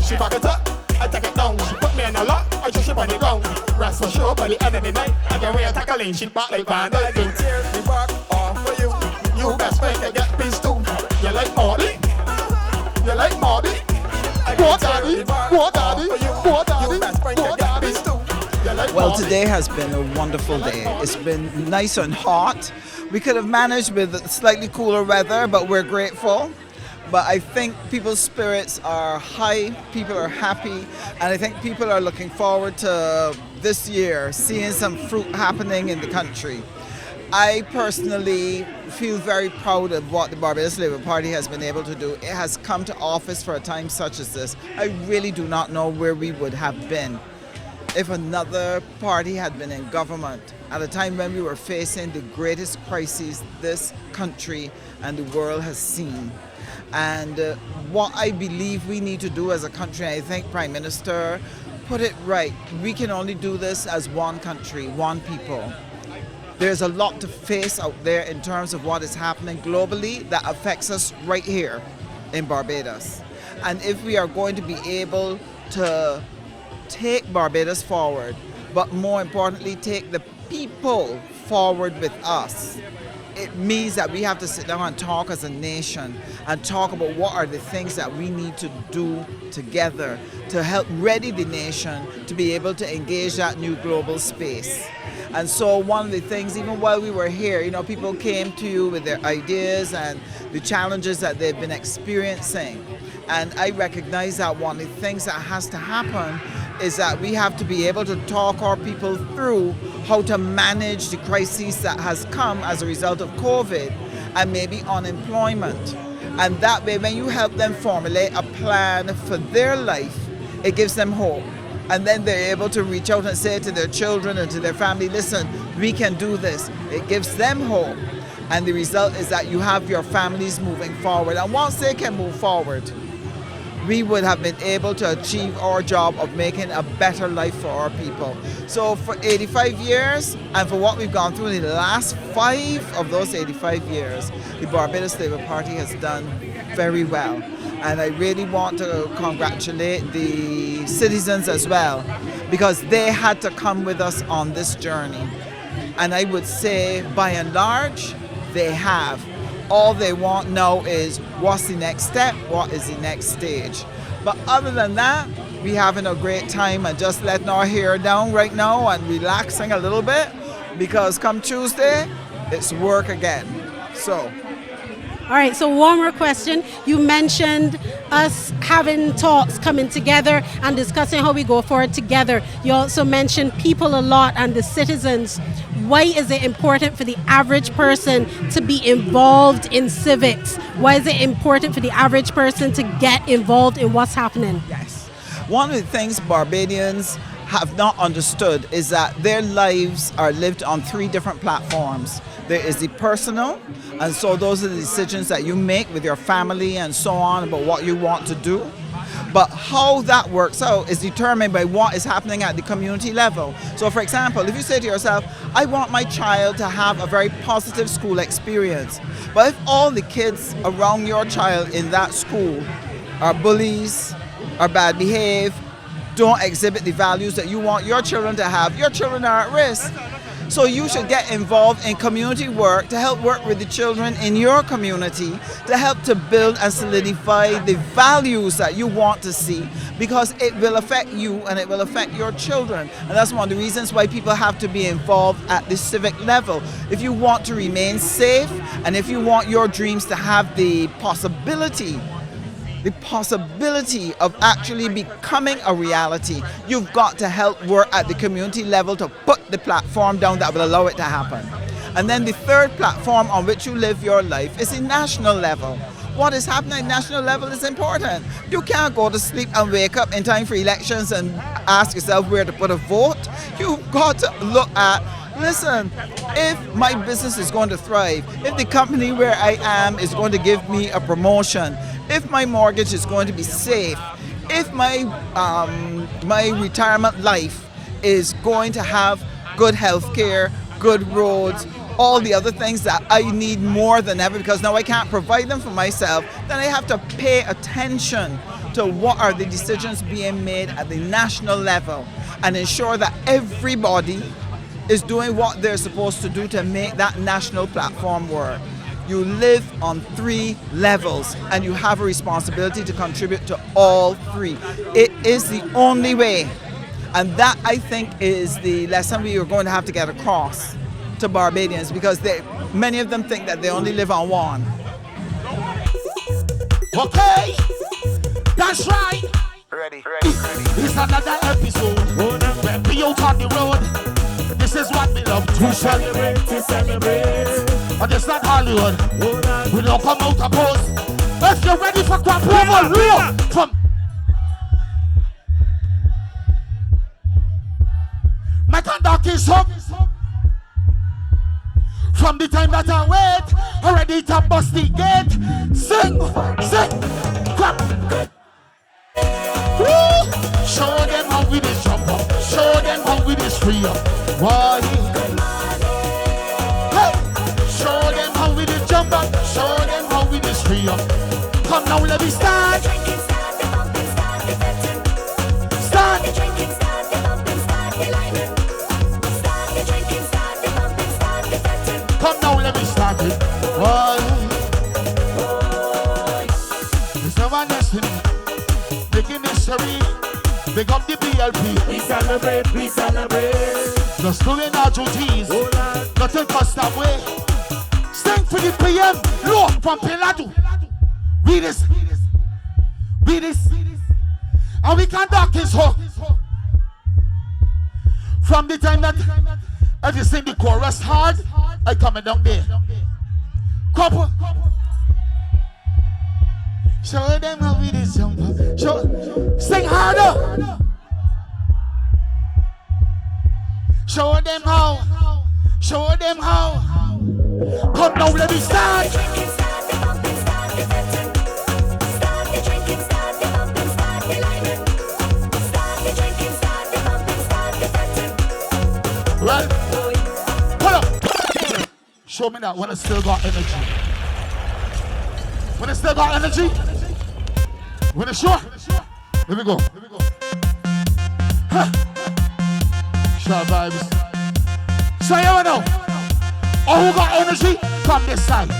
She back it up, I take it down. She put me in a lot, I just ship on the ground. Rest for sure, by the end of the night, I can wear a tackling. She back like Vanda. I can cheer the bark off for you. You best friend can get peace too. You like Marty? You like Marty? What daddy? What daddy? What daddy? What daddy? Well, today has been a wonderful day. It's been nice and hot. We could have managed with slightly cooler weather, but we're grateful. But I think people's spirits are high, people are happy, and I think people are looking forward to this year, seeing some fruit happening in the country. I personally feel very proud of what the Barbados Labour Party has been able to do. It has come to office for a time such as this. I really do not know where we would have been if another party had been in government at a time when we were facing the greatest crises this country and the world has seen. And what I believe we need to do as a country, I think Prime Minister put it right, we can only do this as one country, one people. There's a lot to face out there in terms of what is happening globally that affects us right here in Barbados. And if we are going to be able to take Barbados forward, but more importantly, take the people forward with us, it means that we have to sit down and talk as a nation and talk about what are the things that we need to do together to help ready the nation to be able to engage that new global space. And so one of the things, even while we were here, you know, people came to you with their ideas and the challenges that they've been experiencing. And I recognize that one of the things that has to happen is that we have to be able to talk our people through how to manage the crisis that has come as a result of COVID and maybe unemployment. And that way, when you help them formulate a plan for their life, it gives them hope. And then they're able to reach out and say to their children and to their family, listen, we can do this. It gives them hope. And the result is that you have your families moving forward. And once they can move forward, we would have been able to achieve our job of making a better life for our people. So for 85 years, and for what we've gone through in the last 5 of those 85 years, the Barbados Labour Party has done very well. And I really want to congratulate the citizens as well, because they had to come with us on this journey. And I would say, by and large, they have. All they want now is what's the next step, what is the next stage. But other than that, we having a great time and just letting our hair down right now and relaxing a little bit, because come Tuesday, it's work again. So. All right, so one more question. You mentioned us having talks, coming together and discussing how we go forward together. You also mentioned people a lot and the citizens. Why is it important for the average person to be involved in civics? Why is it important for the average person to get involved in what's happening? Yes. One of the things Barbadians have not understood is that their lives are lived on 3 different platforms. There is the personal, and so those are the decisions that you make with your family and so on about what you want to do. But how that works out is determined by what is happening at the community level. So for example, if you say to yourself, I want my child to have a very positive school experience, but if all the kids around your child in that school are bullies, are bad behaved, don't exhibit the values that you want your children to have, your children are at risk. So you should get involved in community work to help work with the children in your community to help to build and solidify the values that you want to see, because it will affect you and it will affect your children. And that's one of the reasons why people have to be involved at the civic level. If you want to remain safe and if you want your dreams to have the possibility of actually becoming a reality, you've got to help work at the community level to put the platform down that will allow it to happen. And then the third platform on which you live your life is the national level. What is happening at national level is important. You can't go to sleep and wake up in time for elections and ask yourself where to put a vote. You've got to look at, listen, if my business is going to thrive, if the company where I am is going to give me a promotion, if my mortgage is going to be safe, if my retirement life is going to have good health care, good roads, all the other things that I need more than ever because now I can't provide them for myself, then I have to pay attention to what are the decisions being made at the national level and ensure that everybody is doing what they're supposed to do to make that national platform work. You live on 3 levels and you have a responsibility to contribute to all 3. It is the only way. And that, I think, is the lesson we are going to have to get across to Barbadians, because many of them think that they only live on one. Okay, that's right. Ready. It's another episode where we out on the road. This is what we love to celebrate. But it's not Hollywood. We don't come out to pose. If you're ready for crap, from my conduct is up. From the time that I wait, already to bust the gate. Sing, clap. Woo! Show them how we dey jump up. Show them how we dey free up. Why? Show them how we dey jump up. Show them how we dey free up. Come now, let me start. Come now, let me start it. Why? It's never destiny. Making history. Big up the BLP. We celebrate. Just doing our duties. Nothing custom way. Sing for the PM. Look from Peladu. Read this. Be this. And we conduct his hope. From the time that I just sing the chorus hard, I coming down there. Couple. Show them how we did something. Sing harder. Show them how. Show them how. Come now, let me start. Well, hold up. Show me that when I still got energy. When I still got energy. When it's sure. Here we go. Huh. Sharp vibes. So you know. Oh, who got energy? Come this side.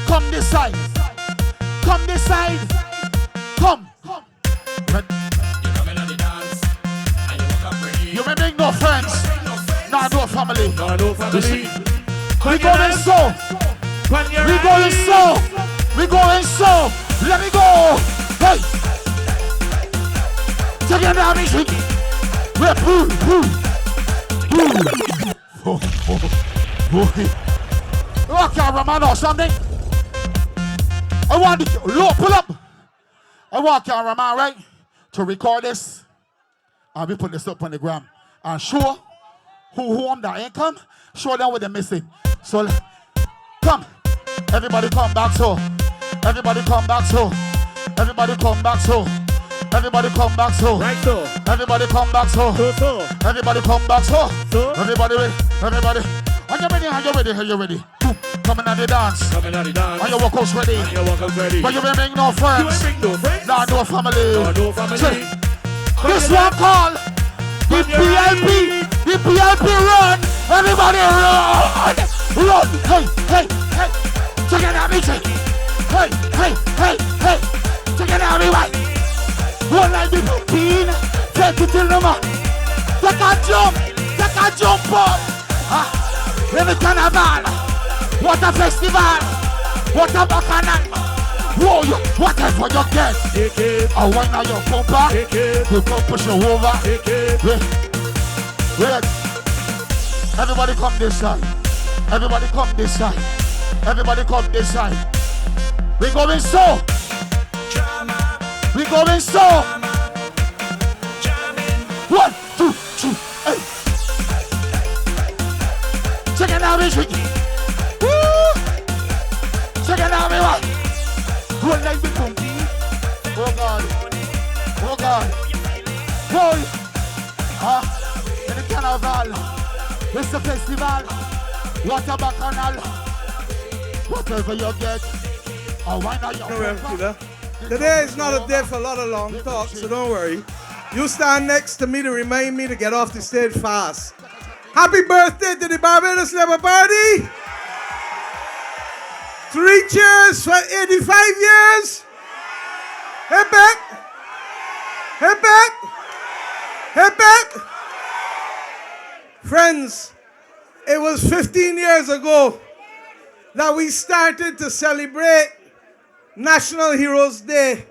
Come this side. Come this side. Come. You may make no friends. Nah, no family. We going so. We going so. We going so. Let me go. Hey. Take it down, me. We're boo, boo, boo. Oh, cameraman or something. I want the look, pull up. I want cameraman, right, to record this. And we put this up on the gram and show who on that income. Show them what they're missing. So come, everybody come back so. Everybody come back so. Everybody come back so. Everybody come back so. Right so. Everybody come back so. So. Everybody come back so. So. Everybody ready. Everybody. Are you ready? Are you ready? Are you ready? Coming on the dance. Coming on the dance. Are your workouts ready? Are your workouts ready? But you ain't bring no friends. You ain't bring no friends. Nah, no family. No family. This one called the PLP. The PLP run. Everybody run. Run. Hey, hey, hey. Check it out, me. Hey, hey, hey, hey. Check it out, me. One like the 15. Take it till the man. Take a jump. Take a jump up. In the carnival. What a festival. What a bacchanal. Whoa, whatever you get. I want now your bumper. You come push you over. Wait. Everybody come this side. Everybody come this side. Everybody come this side. We going so. We going so. 1, 2, 3, 8. Check it out, Richie. Woo! Check it out, me one. One like the pumpy. Oh God. Oh God. Boy. In the carnival. It's a festival. What a bacchanal. Whatever you get. Oh, why not your Today is not a day for a lot of long talk, so don't worry. You stand next to me to remind me to get off the stage fast. Happy birthday to the Barbados Labour Party! 3 cheers for 85 years! Hip hip! Hip hip! Hip hip! Friends, it was 15 years ago that we started to celebrate National Heroes Day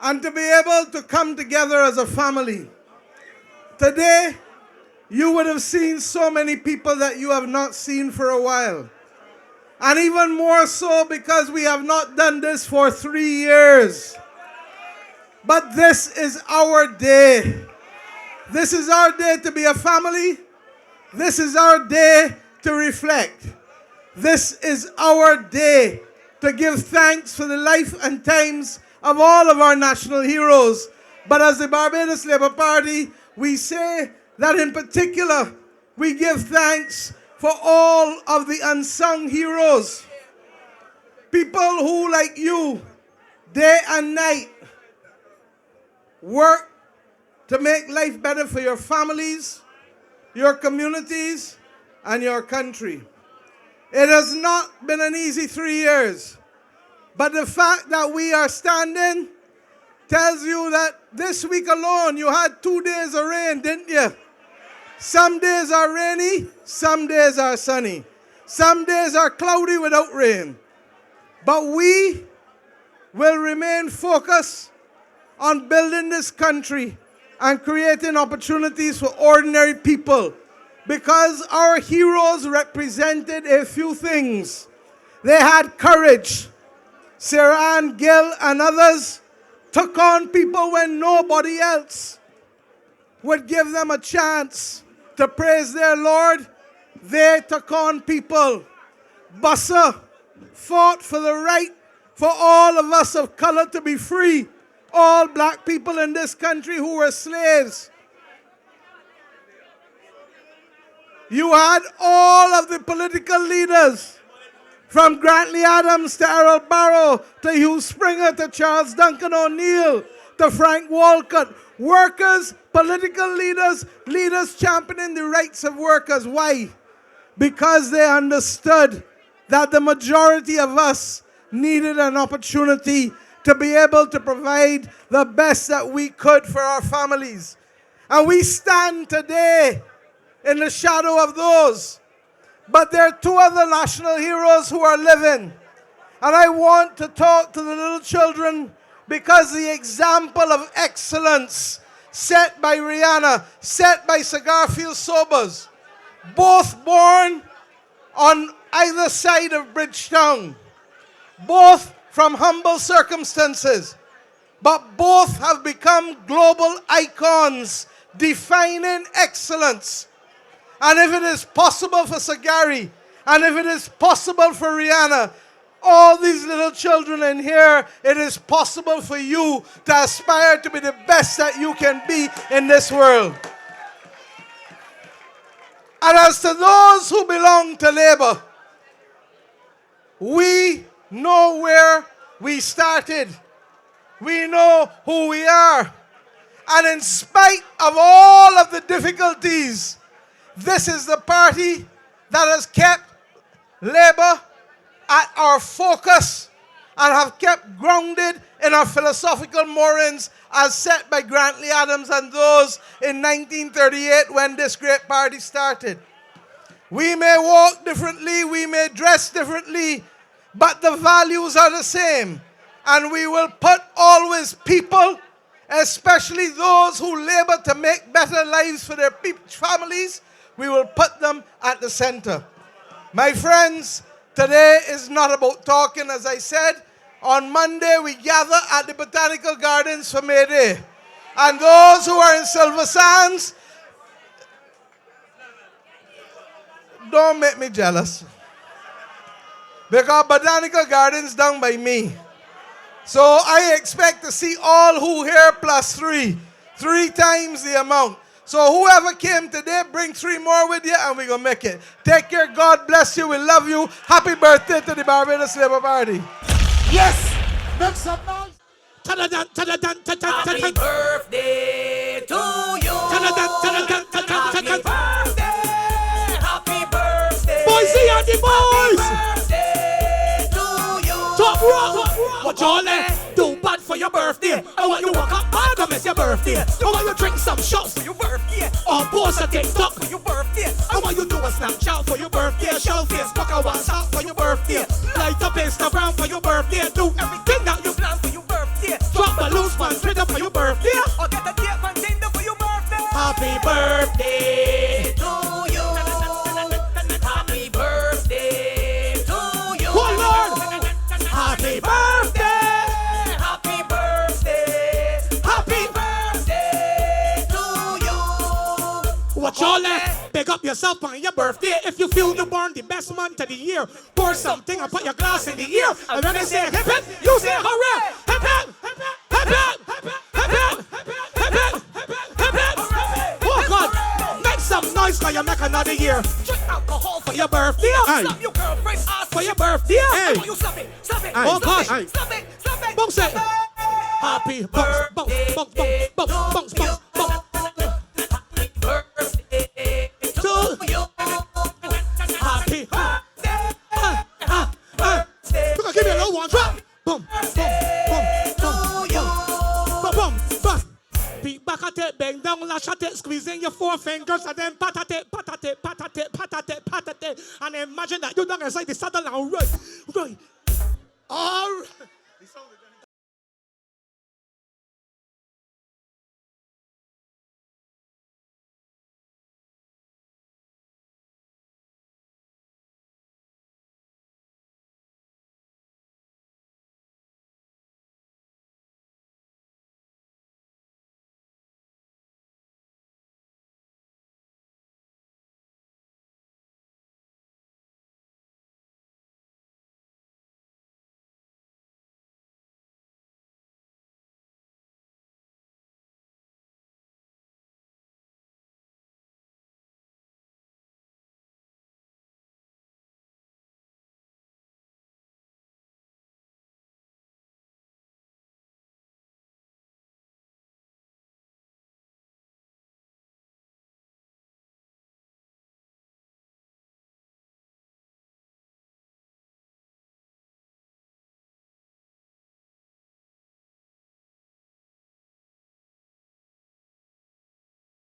and to be able to come together as a family. Today, you would have seen so many people that you have not seen for a while. And even more so because we have not done this for 3 years. But this is our day. This is our day to be a family. This is our day to reflect. This is our day to give thanks for the life and times of all of our national heroes. But as the Barbados Labour Party, we say that in particular, we give thanks for all of the unsung heroes. People who, like you, day and night, work to make life better for your families, your communities, and your country. It has not been an easy 3 years, but the fact that we are standing tells you that this week alone you had 2 days of rain, didn't you? Some days are rainy, some days are sunny. Some days are cloudy without rain. But we will remain focused on building this country and creating opportunities for ordinary people, because our heroes represented a few things. They had courage. Sarah Ann Gill and others took on people when nobody else would give them a chance to praise their Lord. They took on people. Bussa fought for the right for all of us of color to be free, all black people in this country who were slaves. You had all of the political leaders, from Grantley Adams to Errol Barrow to Hugh Springer to Charles Duncan O'Neill to Frank Walcott. Workers, political leaders, leaders championing the rights of workers. Why? Because they understood that the majority of us needed an opportunity to be able to provide the best that we could for our families. And we stand today in the shadow of those. But there are two other national heroes who are living. And I want to talk to the little children because the example of excellence set by Rihanna, set by Sir Garfield Sobers, both born on either side of Bridgetown, both from humble circumstances, but both have become global icons defining excellence. And if it is possible for Sir Gary, and if it is possible for Rihanna, all these little children in here, it is possible for you to aspire to be the best that you can be in this world. And as to those who belong to Labour, we know where we started. We know who we are. And in spite of all of the difficulties, this is the party that has kept Labour at our focus and have kept grounded in our philosophical moorings as set by Grantley Adams and those in 1938 when this great party started. We may walk differently, we may dress differently, but the values are the same. And we will put always people, especially those who labor to make better lives for their families, we will put them at the center. My friends, today is not about talking, as I said. On Monday, we gather at the Botanical Gardens for May Day. And those who are in Silver Sands, don't make me jealous. Because Botanical Gardens done by me. So I expect to see all who here plus three times the amount. So whoever came today, bring 3 more with you and we're going to make it. Take care. God bless you. We love you. Happy birthday to the Barbados Labour Party. Yes! Make some noise. Happy birthday to you. Happy birthday. Happy birthday. Boise and the boys. Happy birthday to you. Top rock. What y'all do bad for your birthday? I want you walk up bad come it's your birthday. I want you drink some shots for your birthday. Or post a TikTok for your birthday. I want you do a Snapchat for your birthday. Show Facebook or WhatsApp for your birthday. Light up Instagram for your birthday. Do everything that you plan for your birthday. Drop balloons on Twitter for your birthday. Or get a cake on Tinder for your birthday. Happy birthday to you. Happy birthday to you. Oh Lord. Happy birthday. Happy birthday. Happy birthday to you. What y'all big up yourself on your birthday. If you feel you born the best month of the year, pour something and put your glass in the ear. And when they say hip hip, you say hooray. Hip hip, hip hip, hip hip, hip hip, hip hip, hip hip. Oh God, make some noise when you make another year. Drink alcohol for your birthday. Slap your girlfriend's ass for your birthday. You slap it, slap it, Oh gosh, slap it, slap it, slap it. Bounce it. Happy birthday, bounce, bounce, bounce, bounce, bounce. Birthday to you. Happy birthday. Look, give me a little one drop. Boom, boom, boom, boom, boom. Beat back at it, bang down, lash at it, squeezing your 4 fingers, and then pat at it, pat at it, pat at it, pat at it, pat at it, and imagine that you're down inside the saddle and right. All right.